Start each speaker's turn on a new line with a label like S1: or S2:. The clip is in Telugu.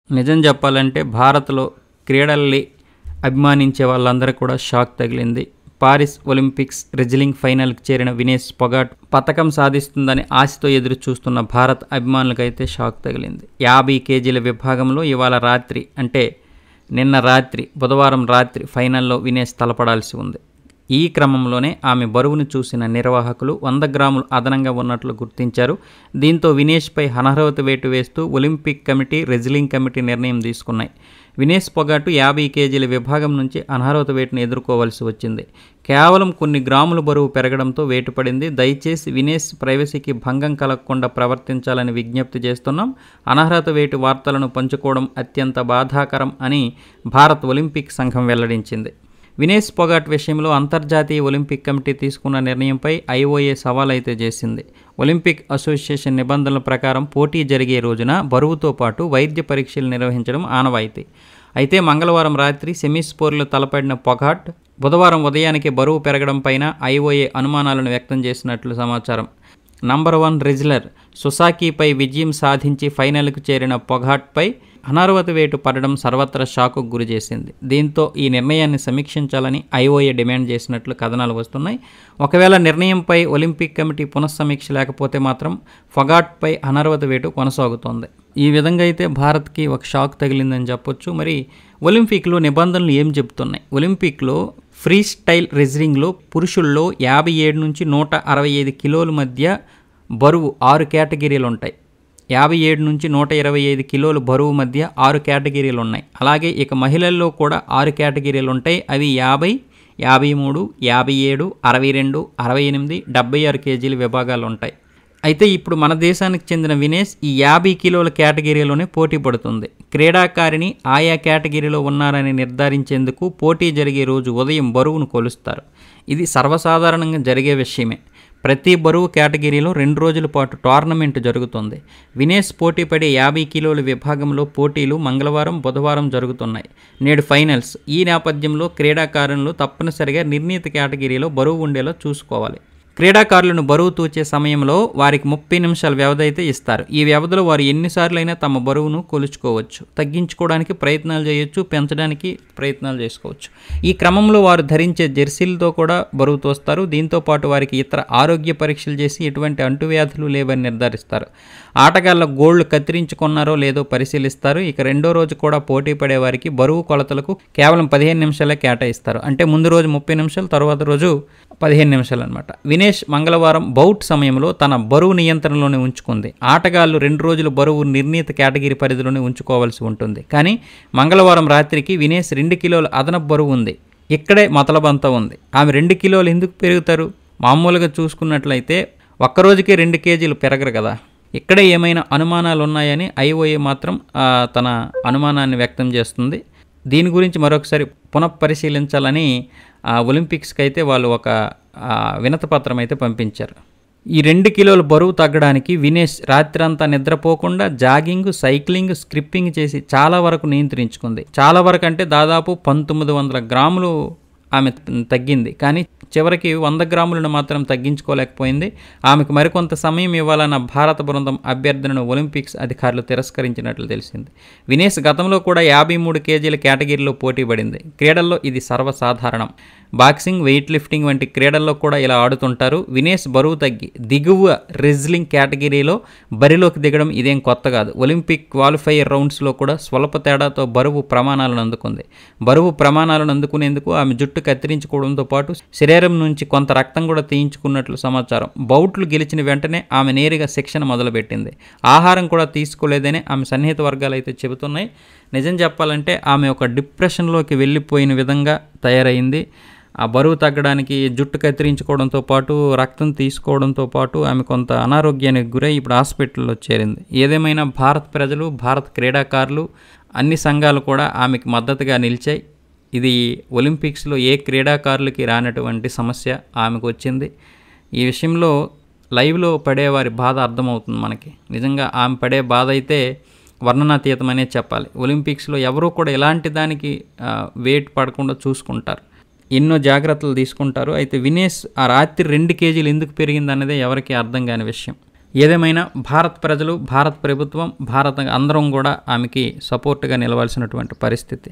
S1: నిజం చెప్పాలంటే భారత్లో క్రీడల్ని అభిమానించే వాళ్ళందరికీ కూడా షాక్ తగిలింది. పారిస్ ఒలింపిక్స్ రెజ్లింగ్ ఫైనల్కి చేరిన వినేష్ పొగాట్ పతకం సాధిస్తుందని ఆశతో ఎదురు చూస్తున్న భారత్ అభిమానులకైతే షాక్ తగిలింది. 50 కేజీల విభాగంలో ఇవాళ రాత్రి అంటే నిన్న రాత్రి బుధవారం రాత్రి ఫైనల్లో వినేష్ తలపడాల్సి ఉంది. ఈ క్రమంలోనే ఆమె బరువును చూసిన నిర్వాహకులు 100 గ్రాములు అదనంగా ఉన్నట్లు గుర్తించారు. దీంతో వినేష్పై అనర్హత వేటు వేస్తూ ఒలింపిక్ కమిటీ, రెజ్లింగ్ కమిటీ నిర్ణయం తీసుకున్నాయి. వినేష్ పొగాటు 50 కేజీల విభాగం నుంచి అనర్హత వేటును ఎదుర్కోవాల్సి వచ్చింది. కేవలం కొన్ని గ్రాముల బరువు పెరగడంతో వేటు పడింది. దయచేసి వినేష్ ప్రైవసీకి భంగం కలగకుండా ప్రవర్తించాలని విజ్ఞప్తి చేస్తున్నాం. అనర్హత వేటు వార్తలను పంచుకోవడం అత్యంత బాధాకరం అని భారత్ ఒలింపిక్ సంఘం వెల్లడించింది. వినేష్ పొగాట్ విషయంలో అంతర్జాతీయ ఒలింపిక్ కమిటీ తీసుకున్న నిర్ణయంపై ఐఓఏ సవాల్ అయితే చేసింది. ఒలింపిక్ అసోసియేషన్ నిబంధనల ప్రకారం పోటీ జరిగే రోజున బరువుతో పాటు వైద్య పరీక్షలు నిర్వహించడం ఆనవాయితీ. అయితే మంగళవారం రాత్రి సెమీస్పోర్లో తలపడిన పొగాట్ బుధవారం ఉదయానికి బరువు పెరగడం పైన ఐఓఏ అనుమానాలను వ్యక్తం చేసినట్లు సమాచారం. నంబర్ 1 రెజ్లర్ సుసాకీపై విజయం సాధించి ఫైనల్కు చేరిన పొగాట్పై అనర్హత వేటు పడడం సర్వత్రా షాకుకు గురిచేసింది. దీంతో ఈ నిర్ణయాన్ని సమీక్షించాలని ఐఓఏ డిమాండ్ చేసినట్లు కథనాలు వస్తున్నాయి. ఒకవేళ నిర్ణయంపై ఒలింపిక్ కమిటీ పునఃసమీక్ష లేకపోతే మాత్రం పొగాట్పై అనర్హత వేటు కొనసాగుతోంది. ఈ విధంగా అయితే భారత్కి ఒక షాక్ తగిలిందని చెప్పొచ్చు. మరి ఒలింపిక్లో నిబంధనలు ఏం చెప్తున్నాయి? ఒలింపిక్లో ఫ్రీ స్టైల్ రెజ్లింగ్లో పురుషుల్లో 57 నుంచి 165 కిలోల మధ్య బరువు 6 కేటగిరీలు ఉంటాయి. 57 నుంచి 125 కిలోల బరువు మధ్య 6 కేటగిరీలు ఉన్నాయి. అలాగే ఇక మహిళల్లో కూడా 6 కేటగిరీలు ఉంటాయి. అవి 50, 53, 57, 62, 68, 76 కేజీల విభాగాలు ఉంటాయి. అయితే ఇప్పుడు మన దేశానికి చెందిన వినేష్ ఈ 50 కిలోల కేటగిరీలోనే పోటీ పడుతుంది. క్రీడాకారిణి ఆయా కేటగిరీలో ఉన్నారని నిర్ధారించేందుకు పోటీ జరిగే రోజు ఉదయం బరువును కొలుస్తారు. ఇది సర్వసాధారణంగా జరిగే విషయమే. ప్రతి బరువు కేటగిరీలో 2 రోజుల పాటు టోర్నమెంట్ జరుగుతుంది. వినేష్ పోటీపడే 50 కిలోల విభాగంలో పోటీలు మంగళవారం, బుధవారం జరుగుతున్నాయి. నేడు ఫైనల్స్. ఈ నేపథ్యంలో క్రీడాకారులు తప్పనిసరిగా నిర్ణీత కేటగిరీలో బరువు ఉండేలా చూసుకోవాలి. క్రీడాకారులను బరువు తూచే సమయంలో వారికి 30 నిమిషాల వ్యవధి అయితే ఇస్తారు. ఈ వ్యవధిలో వారు ఎన్నిసార్లైనా తమ బరువును కొలుచుకోవచ్చు, తగ్గించుకోవడానికి ప్రయత్నాలు చేయొచ్చు, పెంచడానికి ప్రయత్నాలు చేసుకోవచ్చు. ఈ క్రమంలో వారు ధరించే జెర్సీలతో కూడా బరువు తోస్తారు. దీంతోపాటు వారికి ఇతర ఆరోగ్య పరీక్షలు చేసి ఎటువంటి అంటువ్యాధులు లేవని నిర్ధారిస్తారు. ఆటగాళ్ల గోళ్లు కత్తిరించుకున్నారో లేదో పరిశీలిస్తారు. ఇక రెండో రోజు కూడా పోటీ పడే వారికి బరువు కొలతలకు కేవలం 15 నిమిషాలే కేటాయిస్తారు. అంటే ముందు రోజు 30 నిమిషాలు, తర్వాత రోజు 15 నిమిషాలు అనమాట. వినేష్ మంగళవారం బౌట్ సమయంలో తన బరువు నియంత్రణలోనే ఉంచుకుంది. ఆటగాళ్లు 2 రోజులు బరువు నిర్ణీత కేటగిరీ పరిధిలోనే ఉంచుకోవాల్సి ఉంటుంది. కానీ మంగళవారం రాత్రికి వినేష్ 2 కిలోల అదనపు బరువు ఉంది. ఇక్కడే మతలబంతా ఉంది. ఆమె 2 కిలోలు ఎందుకు పెరుగుతారు? మామూలుగా చూసుకున్నట్లయితే ఒక్కరోజుకే 2 కేజీలు పెరగరు కదా. ఇక్కడే ఏమైనా అనుమానాలు ఉన్నాయని ఐఓఏ మాత్రం తన అనుమానాన్ని వ్యక్తం చేస్తుంది. దీని గురించి మరొకసారి పునఃపరిశీలించాలని ఒలింపిక్స్కి అయితే వాళ్ళు ఒక వినతిపత్రం అయితే పంపించారు. ఈ 2 కిలోల బరువు తగ్గడానికి వినేష్ రాత్రంతా నిద్రపోకుండా జాగింగ్, సైక్లింగ్, స్కిప్పింగ్ చేసి చాలా వరకు నియంత్రించుకుంది. చాలా వరకు అంటే దాదాపు 1900 గ్రాములు ఆమె తగ్గింది. కానీ చివరికి 100 గ్రాములను మాత్రం తగ్గించుకోలేకపోయింది. ఆమెకు మరికొంత సమయం ఇవ్వాలన్న భారత బృందం అభ్యర్థనను ఒలింపిక్స్ అధికారులు తిరస్కరించినట్లు తెలిసింది. వినేష్ గతంలో కూడా 53 కేజీల కేటగిరీలో పోటీ పడింది. క్రీడల్లో ఇది సర్వసాధారణం. బాక్సింగ్, వెయిట్ లిఫ్టింగ్ వంటి క్రీడల్లో కూడా ఇలా ఆడుతుంటారు. వినేష్ బరువు తగ్గి దిగువ రెజ్లింగ్ కేటగిరీలో బరిలోకి దిగడం ఇదేం కొత్త కాదు. ఒలింపిక్ క్వాలిఫైయర్ రౌండ్స్లో కూడా స్వల్ప తేడాతో బరువు ప్రమాణాలను అందుకుంది. బరువు ప్రమాణాలను అందుకునేందుకు ఆమె జుట్టు కత్తిరించుకోవడంతో పాటు శరీరం నుంచి కొంత రక్తం కూడా తీయించుకున్నట్లు సమాచారం. బౌట్లు గెలిచిన వెంటనే ఆమె నేరుగా శిక్షణ మొదలుపెట్టింది. ఆహారం కూడా తీసుకోలేదని ఆమె సన్నిహిత వర్గాలు అయితే చెబుతున్నాయి. నిజం చెప్పాలంటే ఆమె ఒక డిప్రెషన్లోకి వెళ్ళిపోయిన విధంగా తయారైంది. ఆ బరువు తగ్గడానికి జుట్టు కత్తిరించుకోవడంతో పాటు రక్తం తీసుకోవడంతో పాటు ఆమె కొంత అనారోగ్యానికి గురై ఇప్పుడు హాస్పిటల్లో చేరింది. ఏదేమైనా భారత్ ప్రజలు, భారత్ క్రీడాకారులు, అన్ని సంఘాలు కూడా ఆమెకు మద్దతుగా నిలిచాయి. ఇది ఒలింపిక్స్లో ఏ క్రీడాకారులకి రానటువంటి సమస్య ఆమెకు వచ్చింది. ఈ విషయంలో లైవ్లో పడేవారి బాధ అర్థమవుతుంది మనకి. నిజంగా ఆమె పడే బాధ అయితే వర్ణనాతీతమనే చెప్పాలి. ఒలింపిక్స్లో ఎవరూ కూడా ఎలాంటి దానికి వెయిట్ పడకుండా చూసుకుంటారు, ఎన్నో జాగ్రత్తలు తీసుకుంటారు. అయితే వినేష్ ఆ రాత్రి 2 కేజీలు ఎందుకు పెరిగిందన్నదే ఎవరికి అర్థం కాని విషయం. ఏదేమైనా భారత్ ప్రజలు, భారత్ ప్రభుత్వం, భారత అందరం కూడా ఆమెకి సపోర్ట్గా నిలవాల్సినటువంటి పరిస్థితి.